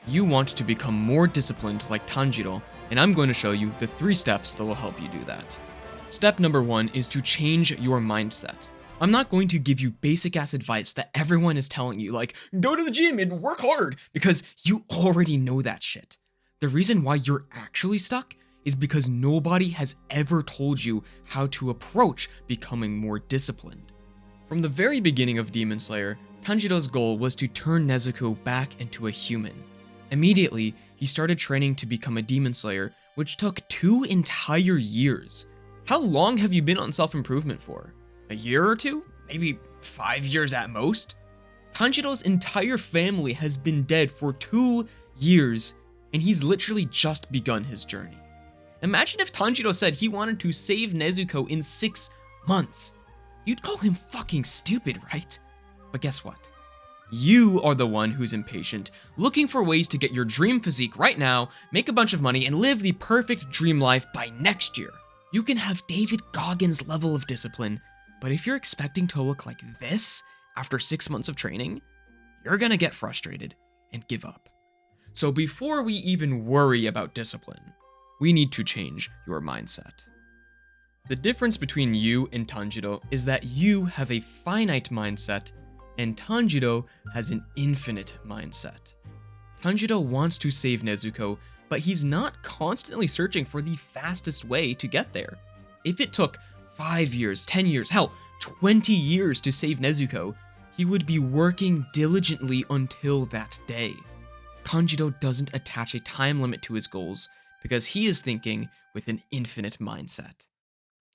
You want to become more disciplined like Tanjiro, and I'm going to show you the 3 steps that will help you do that. Step number 1 is to change your mindset. I'm not going to give you basic ass advice that everyone is telling you, like, go to the gym and work hard, because you already know that shit. The reason why you're actually stuck is because nobody has ever told you how to approach becoming more disciplined. From the very beginning of Demon Slayer, Tanjiro's goal was to turn Nezuko back into a human. Immediately, he started training to become a Demon Slayer, which took 2 entire years. How long have you been on self-improvement for? A year or 2? Maybe 5 years at most? Tanjiro's entire family has been dead for 2 years, and he's literally just begun his journey. Imagine if Tanjiro said he wanted to save Nezuko in 6 months. You'd call him fucking stupid, right? But guess what? You are the one who's impatient, looking for ways to get your dream physique right now, make a bunch of money, and live the perfect dream life by next year. You can have David Goggins' level of discipline, but if you're expecting to look like this after 6 months of training, you're gonna get frustrated and give up. So before we even worry about discipline, we need to change your mindset. The difference between you and Tanjiro is that you have a finite mindset and Tanjiro has an infinite mindset. Tanjiro wants to save Nezuko, but he's not constantly searching for the fastest way to get there. If it took 5 years, 10 years, hell, 20 years to save Nezuko, he would be working diligently until that day. Tanjiro doesn't attach a time limit to his goals because he is thinking with an infinite mindset.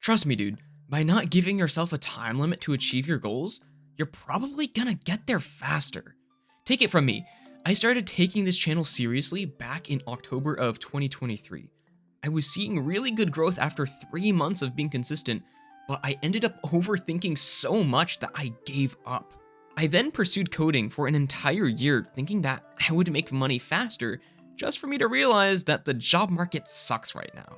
Trust me, dude, by not giving yourself a time limit to achieve your goals, you're probably gonna get there faster. Take it from me, I started taking this channel seriously back in October of 2023. I was seeing really good growth after 3 months of being consistent, but I ended up overthinking so much that I gave up. I then pursued coding for an entire year thinking that I would make money faster, just for me to realize that the job market sucks right now.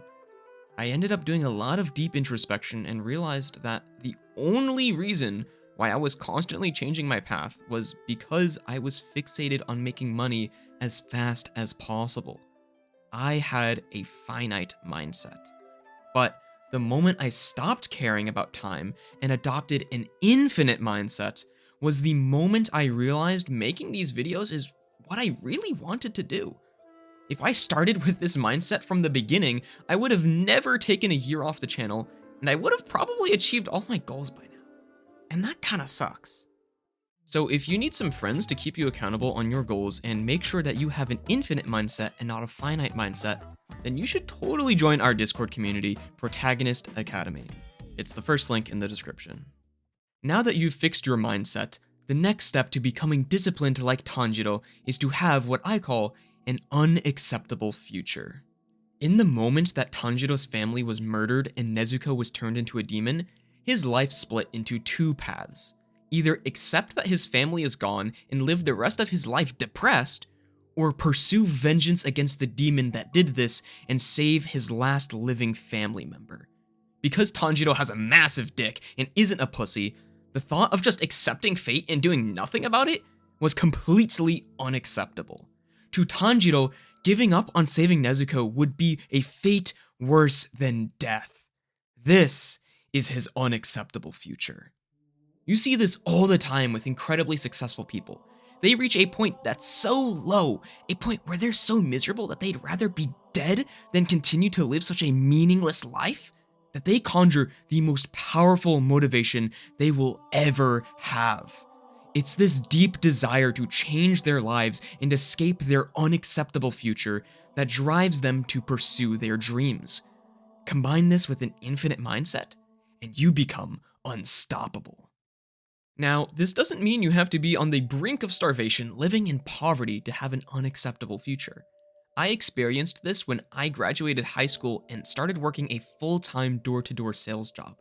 I ended up doing a lot of deep introspection and realized that the only reason why I was constantly changing my path was because I was fixated on making money as fast as possible. I had a finite mindset. But the moment I stopped caring about time and adopted an infinite mindset was the moment I realized making these videos is what I really wanted to do. If I started with this mindset from the beginning, I would have never taken a year off the channel, and I would have probably achieved all my goals by now. And that kinda sucks. So if you need some friends to keep you accountable on your goals and make sure that you have an infinite mindset and not a finite mindset, then you should totally join our Discord community, Protagonist Academy. It's the first link in the description. Now that you've fixed your mindset, the next step to becoming disciplined like Tanjiro is to have what I call an unacceptable future. In the moment that Tanjiro's family was murdered and Nezuko was turned into a demon, his life split into 2 paths. Either accept that his family is gone and live the rest of his life depressed, or pursue vengeance against the demon that did this and save his last living family member. Because Tanjiro has a massive dick and isn't a pussy, the thought of just accepting fate and doing nothing about it was completely unacceptable. To Tanjiro, giving up on saving Nezuko would be a fate worse than death. This is his unacceptable future. You see this all the time with incredibly successful people. They reach a point that's so low, a point where they're so miserable that they'd rather be dead than continue to live such a meaningless life, that they conjure the most powerful motivation they will ever have. It's this deep desire to change their lives and escape their unacceptable future that drives them to pursue their dreams. Combine this with an infinite mindset, and you become unstoppable. Now, this doesn't mean you have to be on the brink of starvation, living in poverty to have an unacceptable future. I experienced this when I graduated high school and started working a full-time door-to-door sales job.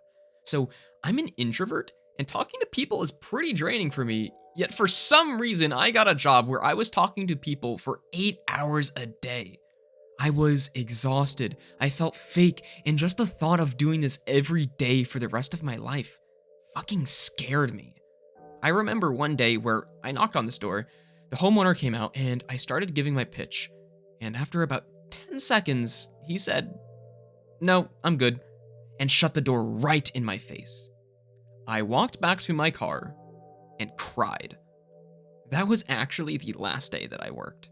So, I'm an introvert, and talking to people is pretty draining for me, yet for some reason I got a job where I was talking to people for 8 hours a day. I was exhausted, I felt fake, and just the thought of doing this every day for the rest of my life fucking scared me. I remember one day where I knocked on this door. The homeowner came out and I started giving my pitch, and after about 10 seconds, he said, "No, I'm good," and shut the door right in my face. I walked back to my car and cried. That was actually the last day that I worked.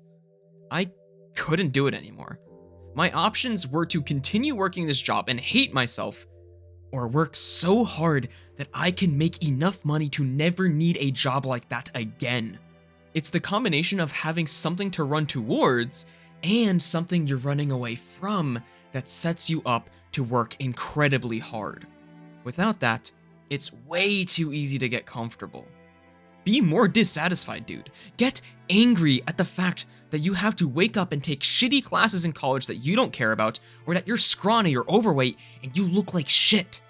I couldn't do it anymore. My options were to continue working this job and hate myself, or work so hard that I can make enough money to never need a job like that again. It's the combination of having something to run towards and something you're running away from that sets you up to work incredibly hard. Without that, it's way too easy to get comfortable. Be more dissatisfied, dude. Get angry at the fact that you have to wake up and take shitty classes in college that you don't care about, or that you're scrawny or overweight and you look like shit.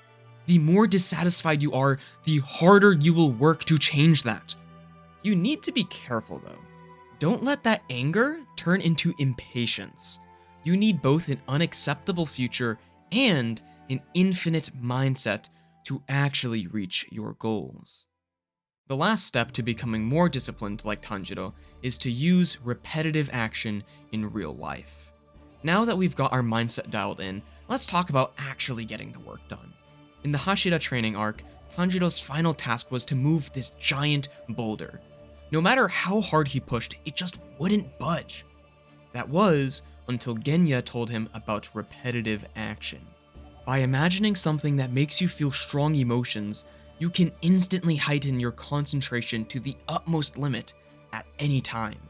The more dissatisfied you are, the harder you will work to change that. You need to be careful though. Don't let that anger turn into impatience. You need both an unacceptable future and an infinite mindset to actually reach your goals. The last step to becoming more disciplined like Tanjiro is to use repetitive action in real life. Now that we've got our mindset dialed in, let's talk about actually getting the work done. In the Hashira training arc, Tanjiro's final task was to move this giant boulder. No matter how hard he pushed, it just wouldn't budge. That was until Genya told him about repetitive action. By imagining something that makes you feel strong emotions, you can instantly heighten your concentration to the utmost limit at any time.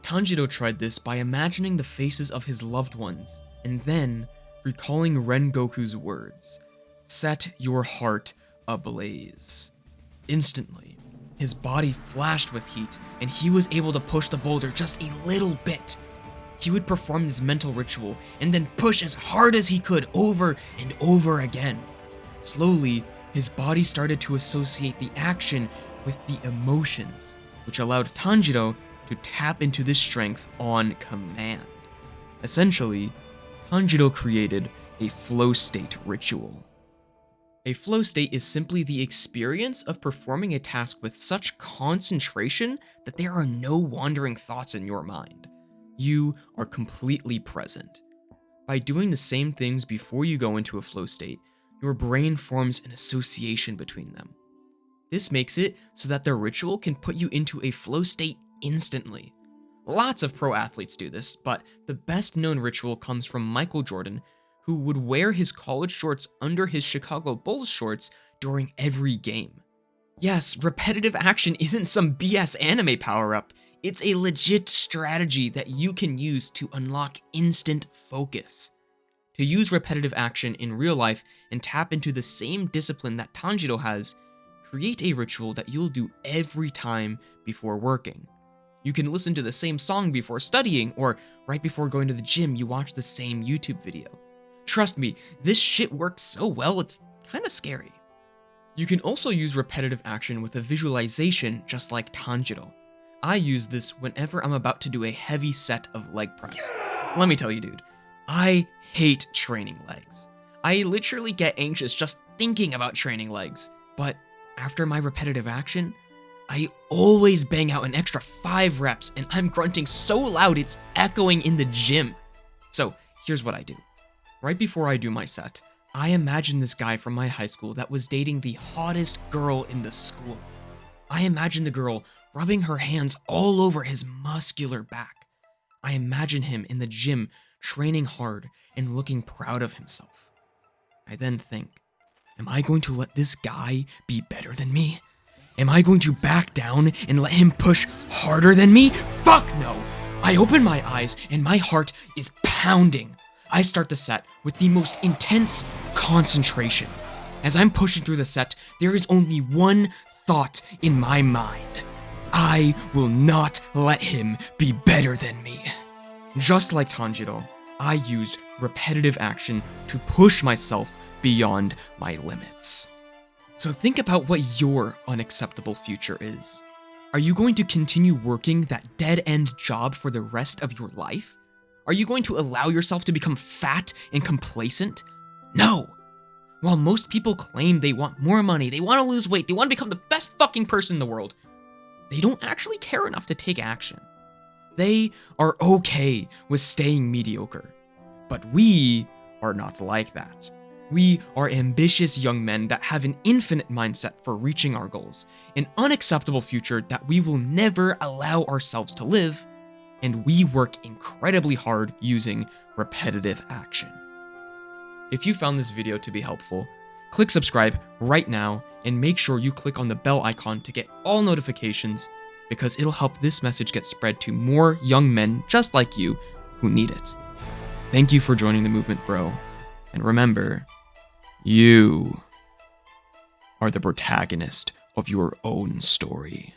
Tanjiro tried this by imagining the faces of his loved ones, and then recalling Rengoku's words, "Set your heart ablaze." Instantly, his body flashed with heat, and he was able to push the boulder just a little bit. He would perform this mental ritual, and then push as hard as he could over and over again. Slowly, his body started to associate the action with the emotions, which allowed Tanjiro to tap into this strength on command. Essentially, Tanjiro created a flow state ritual. A flow state is simply the experience of performing a task with such concentration that there are no wandering thoughts in your mind. You are completely present. By doing the same things before you go into a flow state, your brain forms an association between them. This makes it so that the ritual can put you into a flow state instantly. Lots of pro athletes do this, but the best known ritual comes from Michael Jordan, who would wear his college shorts under his Chicago Bulls shorts during every game. Yes, repetitive action isn't some BS anime power-up. It's a legit strategy that you can use to unlock instant focus. To use repetitive action in real life and tap into the same discipline that Tanjiro has, create a ritual that you'll do every time before working. You can listen to the same song before studying, or right before going to the gym, you watch the same YouTube video. Trust me, this shit works so well, it's kinda scary. You can also use repetitive action with a visualization just like Tanjiro. I use this whenever I'm about to do a heavy set of leg press. Let me tell you, dude, I hate training legs. I literally get anxious just thinking about training legs, but after my repetitive action, I always bang out an extra 5 reps and I'm grunting so loud it's echoing in the gym. So here's what I do. Right before I do my set, I imagine this guy from my high school that was dating the hottest girl in the school. I imagine the girl rubbing her hands all over his muscular back. I imagine him in the gym training hard and looking proud of himself. I then think, am I going to let this guy be better than me? Am I going to back down and let him push harder than me? Fuck no! I open my eyes and my heart is pounding. I start the set with the most intense concentration. As I'm pushing through the set, there is only one thought in my mind. I will not let him be better than me. Just like Tanjiro, I used repetitive action to push myself beyond my limits. So think about what your unacceptable future is. Are you going to continue working that dead-end job for the rest of your life? Are you going to allow yourself to become fat and complacent? No! While most people claim they want more money, they want to lose weight, they want to become the best fucking person in the world, they don't actually care enough to take action. They are okay with staying mediocre. But we are not like that. We are ambitious young men that have an infinite mindset for reaching our goals, an unacceptable future that we will never allow ourselves to live, and we work incredibly hard using repetitive action. If you found this video to be helpful, click subscribe right now and make sure you click on the bell icon to get all notifications, because it'll help this message get spread to more young men just like you who need it. Thank you for joining the movement, bro. And remember, you are the protagonist of your own story.